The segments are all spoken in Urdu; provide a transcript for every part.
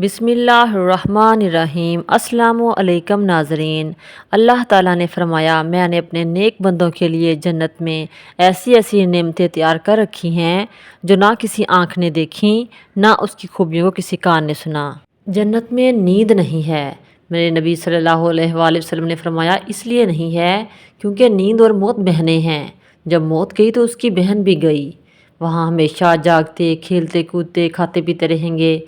بسم اللہ الرحمن الرحیم۔ السلام علیکم ناظرین۔ اللہ تعالیٰ نے فرمایا، میں نے اپنے نیک بندوں کے لیے جنت میں ایسی ایسی نعمتیں تیار کر رکھی ہیں جو نہ کسی آنکھ نے دیکھیں، نہ اس کی خوبیوں کو کسی کان نے سنا۔ جنت میں نیند نہیں ہے۔ میرے نبی صلی اللہ علیہ وآلہ وسلم نے فرمایا، اس لیے نہیں ہے کیونکہ نیند اور موت بہنیں ہیں، جب موت گئی تو اس کی بہن بھی گئی۔ وہاں ہمیشہ جاگتے، کھیلتے، کودتے، کھاتے پیتے رہیں گے۔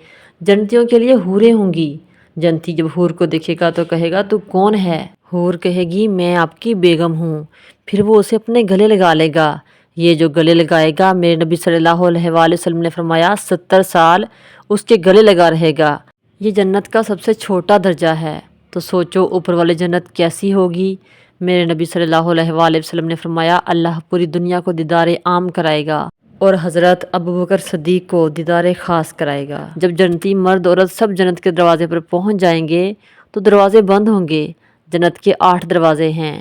جنتیوں کے لیے حوریں ہوں گی۔ جنتی جب حور کو دیکھے گا تو کہے گا، تو کون ہے؟ حور کہے گی، میں آپ کی بیگم ہوں۔ پھر وہ اسے اپنے گلے لگا لے گا۔ یہ جو گلے لگائے گا، میرے نبی صلی اللہ علیہ وآلہ وسلم نے فرمایا 70 سال اس کے گلے لگا رہے گا۔ یہ جنت کا سب سے چھوٹا درجہ ہے، تو سوچو اوپر والے جنت کیسی ہوگی۔ میرے نبی صلی اللہ علیہ وآلہ وسلم نے فرمایا، اللہ پوری دنیا کو دیدار عام کرائے گا اور حضرت ابوبکر صدیق کو دیدار خاص کرائے گا۔ جب جنتی مرد عورت سب جنت کے دروازے پر پہنچ جائیں گے تو دروازے بند ہوں گے۔ جنت کے 8 دروازے ہیں۔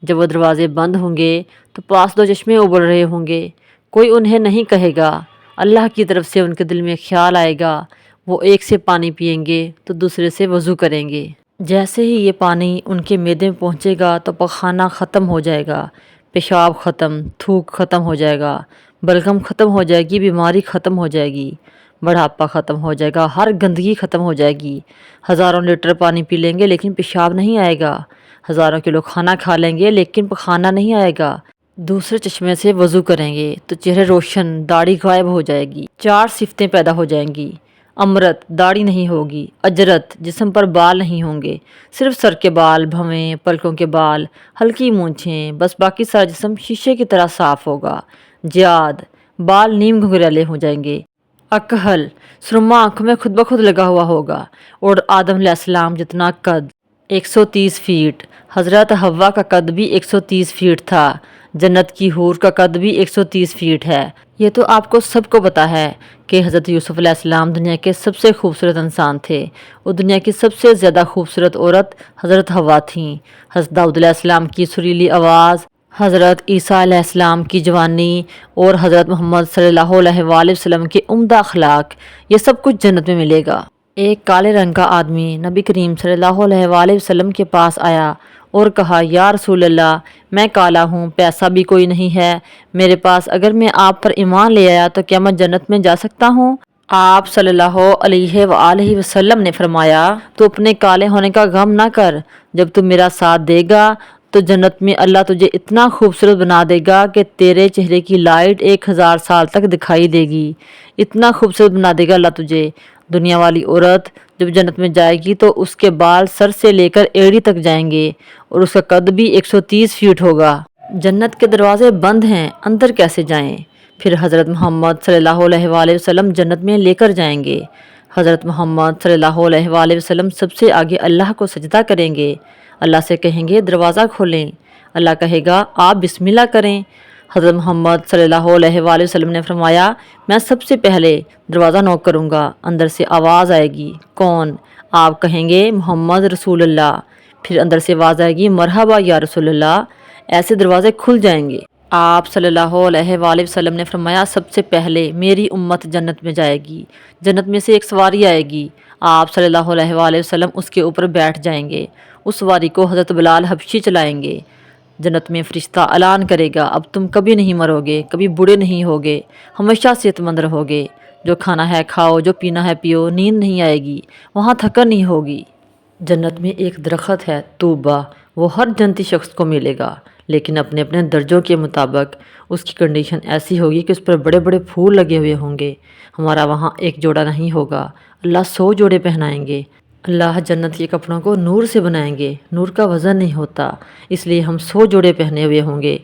جب وہ دروازے بند ہوں گے تو پاس 2 چشمے ابل رہے ہوں گے۔ کوئی انہیں نہیں کہے گا۔ اللہ کی طرف سے ان کے دل میں خیال آئے گا، وہ ایک سے پانی پئیں گے تو دوسرے سے وضو کریں گے۔ جیسے ہی یہ پانی ان کے معدے میں پہنچے گا تو پخانہ ختم ہو جائے گا، پیشاب ختم، تھوک ختم ہو جائے گا، بلغم ختم ہو جائے گی، بیماری ختم ہو جائے گی، بڑھاپا ختم ہو جائے گا، ہر گندگی ختم ہو جائے گی۔ ہزاروں لیٹر پانی پی لیں گے لیکن پیشاب نہیں آئے گا۔ ہزاروں کلو کھانا کھا لیں گے لیکن پخانہ نہیں آئے گا۔ دوسرے چشمے سے وضو کریں گے تو چہرے روشن، داڑھی غائب ہو جائے گی، 4 صفتیں پیدا ہو جائیں گی۔ امرت، داڑھی نہیں ہوگی۔ اجرت، جسم پر بال نہیں ہوں گے، صرف سر کے بال، بھویں، پلکوں کے بال، ہلکی مونچھیں، بس باقی سارا جسم شیشے کی طرح صاف ہوگا۔ جیاد، بال نیم گھنگریلے ہو جائیں گے۔ اکحل، سرما آنکھوں میں خود بخود لگا ہوا ہوگا۔ اور آدم علیہ السلام جتنا قد، 130 فیٹ۔ حضرت حوا کا قد بھی 130 فیٹ تھا۔ جنت کی حور کا قد بھی 130 فیٹ ہے۔ یہ تو آپ کو سب کو پتا ہے کہ حضرت یوسف علیہ السلام دنیا کے سب سے خوبصورت انسان تھے، اور دنیا کی سب سے زیادہ خوبصورت عورت حضرت حوا تھیں۔ حضرت داؤد علیہ السلام کی سریلی آواز، حضرت عیسیٰ علیہ السلام کی جوانی، اور حضرت محمد صلی اللہ علیہ وآلہ وسلم کے عمدہ اخلاق، یہ سب کچھ جنت میں ملے گا۔ ایک کالے رنگ کا آدمی نبی کریم صلی اللہ علیہ وآلہ وسلم کے پاس آیا اور کہا، یا رسول اللہ، میں کالا ہوں، پیسہ بھی کوئی نہیں ہے میرے پاس، اگر میں آپ پر ایمان لے آیا تو کیا میں جنت میں جا سکتا ہوں؟ آپ صلی اللہ علیہ وآلہ وسلم نے فرمایا، تو اپنے کالے ہونے کا غم نہ کر، جب تو میرا ساتھ دے گا تو جنت میں اللہ تجھے اتنا خوبصورت بنا دے گا کہ تیرے چہرے کی لائٹ 1000 سال تک دکھائی دے گی۔ اتنا خوبصورت بنا دے گا اللہ تجھے۔ دنیا والی عورت جب جنت میں جائے گی تو اس کے بال سر سے لے کر ایڑی تک جائیں گے، اور اس کا قد بھی 130 فیٹ ہوگا۔ جنت کے دروازے بند ہیں، اندر کیسے جائیں؟ پھر حضرت محمد صلی اللہ علیہ وآلہ وسلم جنت میں لے کر جائیں گے۔ حضرت محمد صلی اللہ علیہ وآلہ وسلم سب سے آگے اللہ کو سجدہ کریں گے۔ اللہ سے کہیں گے، دروازہ کھولیں۔ اللہ کہے گا، آپ بسم اللہ کریں۔ حضرت محمد صلی اللہ علیہ وآلہ وسلم نے فرمایا، میں سب سے پہلے دروازہ نوک کروں گا، اندر سے آواز آئے گی، کون؟ آپ کہیں گے، محمد رسول اللہ۔ پھر اندر سے آواز آئے گی، مرحبا یا رسول اللہ۔ ایسے دروازے کھل جائیں گے۔ آپ صلی اللہ علیہ وآلہ وسلم نے فرمایا، سب سے پہلے میری امت جنت میں جائے گی۔ جنت میں سے ایک سواری آئے گی، آپ صلی اللہ علیہ وآلہ وسلم اس کے اوپر بیٹھ جائیں گے۔ اس سواری کو حضرت بلال حبشی چلائیں گے۔ جنت میں فرشتہ اعلان کرے گا، اب تم کبھی نہیں مرو گے، کبھی بوڑھے نہیں ہوگے، ہمیشہ صحت مند رہو گے۔ جو کھانا ہے کھاؤ، جو پینا ہے پیو، نیند نہیں آئے گی، وہاں تھکن نہیں ہوگی۔ جنت میں ایک درخت ہے طوبہ، وہ ہر جنتی شخص کو ملے گا، لیکن اپنے اپنے درجوں کے مطابق۔ اس کی کنڈیشن ایسی ہوگی کہ اس پر بڑے بڑے پھول لگے ہوئے ہوں گے۔ ہمارا وہاں ایک جوڑا نہیں ہوگا، اللہ 100 جوڑے پہنائیں گے۔ اللہ جنت کے کپڑوں کو نور سے بنائیں گے، نور کا وزن نہیں ہوتا، اس لیے ہم 100 جوڑے پہنے ہوئے ہوں گے۔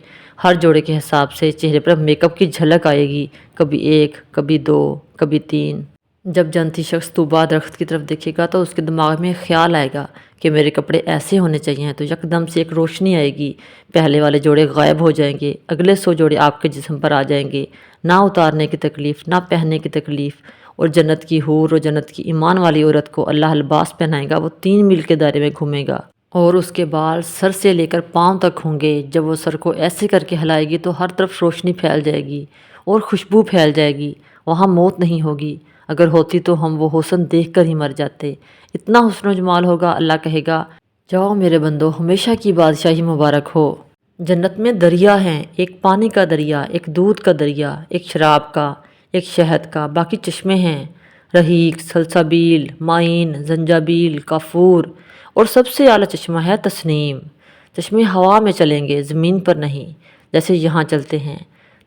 ہر جوڑے کے حساب سے چہرے پر میک اپ کی جھلک آئے گی، کبھی 1، کبھی 2، کبھی 3۔ جب جنتی شخص طوبہ درخت کی طرف دیکھے گا تو اس کے دماغ میں خیال آئے گا کہ میرے کپڑے ایسے ہونے چاہیے، تو یکدم سے ایک روشنی آئے گی، پہلے والے جوڑے غائب ہو جائیں گے، اگلے 100 جوڑے آپ کے جسم پر آ جائیں گے، نہ اتارنے کی تکلیف، نہ پہننے کی تکلیف۔ اور جنت کی حور اور جنت کی ایمان والی عورت کو اللہ لباس پہنائے گا، وہ 3 میل کے دائرے میں گھومے گا، اور اس کے بال سر سے لے کر پاؤں تک ہوں گے۔ جب وہ سر کو ایسے کر کے ہلائے گی تو ہر طرف روشنی پھیل جائے گی اور خوشبو پھیل جائے گی، وہاں موت نہیں ہوگی۔ اگر ہوتی تو ہم وہ حسن دیکھ کر ہی مر جاتے۔ اتنا حسن و جمال ہوگا، اللہ کہے گا جاؤ میرے بندو، ہمیشہ کی بادشاہی مبارک ہو۔ جنت میں دریا ہیں، ایک پانی کا دریا، ایک دودھ کا دریا، ایک شراب کا، ایک شہد کا، باقی چشمے ہیں، رحیق، سلسبیل، معین، زنجبیل، کافور، اور سب سے اعلیٰ چشمہ ہے تسنیم۔ چشمے ہوا میں چلیں گے، زمین پر نہیں، جیسے یہاں چلتے ہیں۔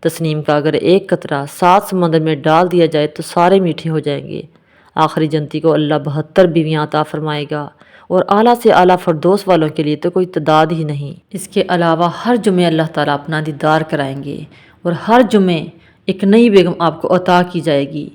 تسنیم کا اگر ایک قطرہ 7 سمندر میں ڈال دیا جائے تو سارے میٹھے ہو جائیں گے۔ آخری جنتی کو اللہ 72 بیویاں عطا فرمائے گا، اور اعلیٰ سے اعلیٰ فردوس والوں کے لیے تو کوئی تعداد ہی نہیں۔ اس کے علاوہ ہر جمعے اللہ تعالیٰ اپنا دیدار کرائیں گے، اور ہر جمعے ایک نئی بیگم آپ کو عطا کی جائے گی۔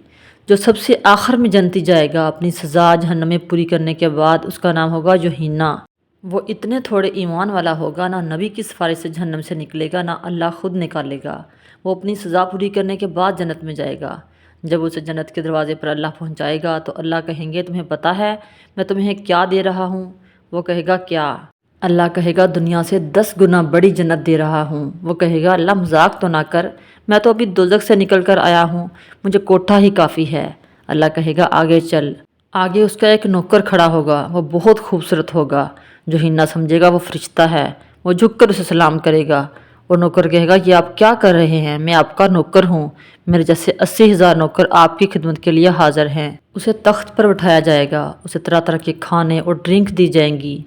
جو سب سے آخر میں جنتی جائے گا اپنی سزا جہنم میں پوری کرنے کے بعد، اس کا نام ہوگا جوہینہ۔ وہ اتنے تھوڑے ایمان والا ہوگا، نہ نبی کی سفارش سے جہنم سے نکلے گا، نہ اللہ خود نکالے گا۔ وہ اپنی سزا پوری کرنے کے بعد جنت میں جائے گا۔ جب اسے جنت کے دروازے پر اللہ پہنچائے گا تو اللہ کہیں گے تمہیں پتہ ہے میں تمہیں کیا دے رہا ہوں؟ وہ کہے گا کیا؟ اللہ کہے گا دنیا سے 10 گنا بڑی جنت دے رہا ہوں۔ وہ کہے گا اللہ مذاق تو نہ کر، میں تو ابھی دوزخ سے نکل کر آیا ہوں، مجھے کوٹھا ہی کافی ہے۔ اللہ کہے گا آگے چل۔ آگے اس کا ایک نوکر کھڑا ہوگا، وہ بہت خوبصورت ہوگا۔ جوہینہ سمجھے گا وہ فرشتہ ہے، وہ جھک کر اسے سلام کرے گا، اور نوکر کہے گا یہ آپ کیا کر رہے ہیں؟ میں آپ کا نوکر ہوں، میرے جیسے 80,000 نوکر آپ کی خدمت کے لیے حاضر ہیں۔ اسے تخت پر بٹھایا جائے گا، اسے طرح طرح کے کھانے اور ڈرنک دی جائیں گی۔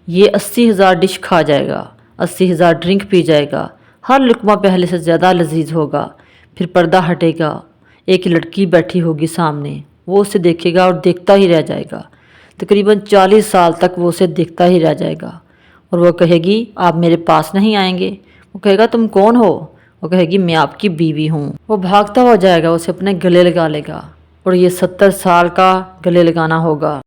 یہ 80,000 ڈش کھا جائے گا، 80,000 ڈرنک پی جائے گا، ہر لقمہ پہلے سے زیادہ لذیذ ہوگا۔ پھر پردہ ہٹے گا، ایک لڑکی بیٹھی ہوگی سامنے، وہ اسے دیکھے گا اور دیکھتا ہی رہ جائے گا۔ تقریباً 40 سال تک وہ اسے دیکھتا ہی رہ جائے گا، اور وہ کہے گی آپ میرے پاس نہیں آئیں گے؟ وہ کہے گا تم کون ہو؟ وہ کہے گی میں آپ کی بیوی ہوں۔ وہ بھاگتا ہو جائے گا، اسے اپنے گلے لگا لے گا، اور یہ 70 سال کا گلے لگانا ہوگا۔